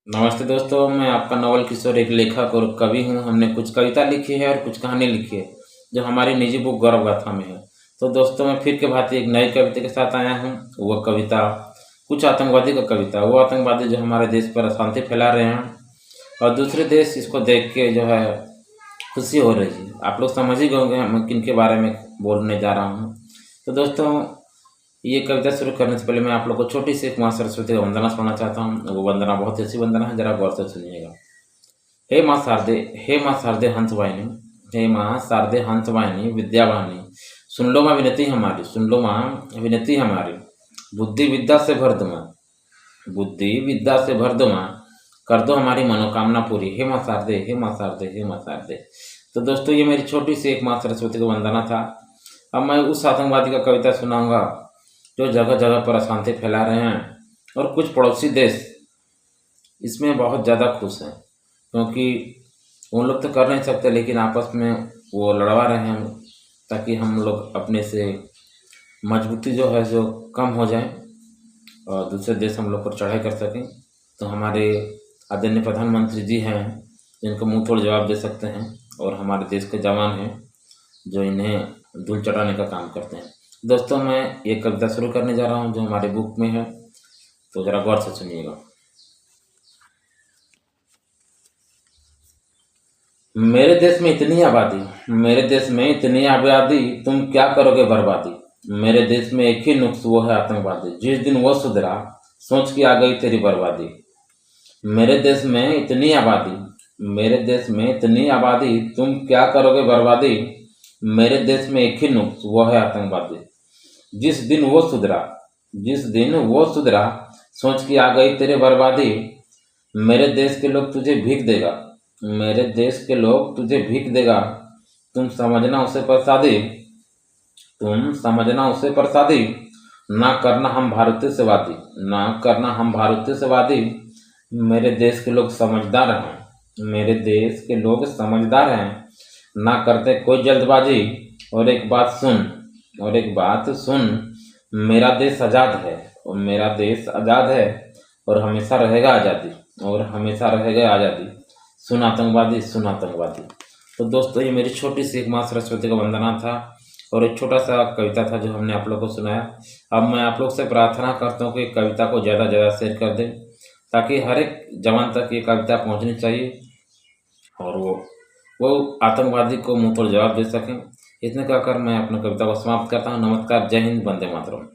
नमस्ते दोस्तों, मैं आपका नवल किशोर एक लेखक और कवि हूँ। हमने कुछ कविता लिखी है और कुछ कहानी लिखी है जो हमारी निजी बुक गौरव गाथा में है। तो दोस्तों, मैं फिर के भांति एक नई कविता के साथ आया हूँ। वह कविता कुछ आतंकवादी का कविता, वो आतंकवादी जो हमारे देश पर अशांति फैला रहे हैं और दूसरे देश इसको देख के जो है खुशी हो रही है। आप लोग समझ ही गए होंगे मैं किन के बारे में बोलने जा रहा हूँ। तो दोस्तों, ये कविता शुरू करने से पहले मैं आप लोग को छोटी सी एक माँ सरस्वती का वंदना सुनाना चाहता हूँ। वो वंदना बहुत अच्छी वंदना है, जरा गौर से सुनिएगा। हे माँ शारदे, हे माँ शारदे हंसवाहिनी, हे माँ शारदे हंसवाहिनी विद्यावाहिनी, सुन लो माँ विनती हमारी, सुन लो माँ विनती हमारी, बुद्धि विद्या से भर दो माँ, बुद्धि विद्या से भर दो माँ, कर दो हमारी मनोकामना पूरी। हे माँ शारदे, हे माँ शारदे, हे माँ शारदे। तो दोस्तों, ये मेरी छोटी सी एक माँ सरस्वती का वंदना था। अब मैं उस आतंकवादी का कविता सुनाऊंगा जो जगह जगह पर अशांति फैला रहे हैं, और कुछ पड़ोसी देश इसमें बहुत ज़्यादा खुश हैं क्योंकि उन लोग तो कर नहीं सकते, लेकिन आपस में वो लड़वा रहे हैं ताकि हम लोग अपने से मजबूती जो है जो कम हो जाए और दूसरे देश हम लोग पर चढ़ाई कर सकें। तो हमारे आदरणीय प्रधानमंत्री जी हैं जिनको मुंह तोड़ जवाब दे सकते हैं, और हमारे देश के जवान हैं जो इन्हें धूल चटाने का काम करते हैं। दोस्तों, मैं ये कविता शुरू करने जा रहा हूँ जो हमारी बुक में है, तो ज़रा गौर से सुनिएगा। मेरे देश में इतनी आबादी, मेरे देश में इतनी आबादी, तुम क्या करोगे बर्बादी। मेरे देश में एक ही नुक्स, वो है आतंकवादी, जिस दिन वो सुधरा सोच के आ गई तेरी बर्बादी। मेरे देश में इतनी आबादी, मेरे देश में इतनी आबादी, तुम क्या करोगे बर्बादी। मेरे देश में एक ही नुक्स, वो है आतंकवादी, जिस दिन वो सुधरा, जिस दिन वो सुधरा सोच के आ गई तेरे बर्बादी। मेरे देश के लोग तुझे भीख देगा, मेरे देश के लोग तुझे भीख देगा, तुम समझना उसे प्रसादी, तुम समझना उसे प्रसादी। ना करना हम भारतीय से वादी, ना करना हम भारतीय से वादी। मेरे देश के लोग समझदार हैं, मेरे देश के लोग समझदार हैं, ना करते कोई जल्दबाजी। और एक बात सुन, और एक बात सुन, मेरा देश आज़ाद है, और मेरा देश आज़ाद है, और हमेशा रहेगा आज़ादी, और हमेशा रहेगा आज़ादी। सुन आतंकवादी, सुन आतंकवादी। तो दोस्तों, ये मेरी छोटी सी एक माँ सरस्वती का वंदना था और एक छोटा सा कविता था जो हमने आप लोग को सुनाया। अब मैं आप लोग से प्रार्थना करता हूँ कि कविता को ज़्यादा से ज़्यादा शेयर कर दें ताकि हर एक जवान तक ये कविता पहुँचनी चाहिए और वो आतंकवादी को मुंह तोड़ जवाब दे सकें। इतने कहकर मैं अपनी कविता को समाप्त करता हूँ। नमस्कार, जय हिंद, वंदे मातरम।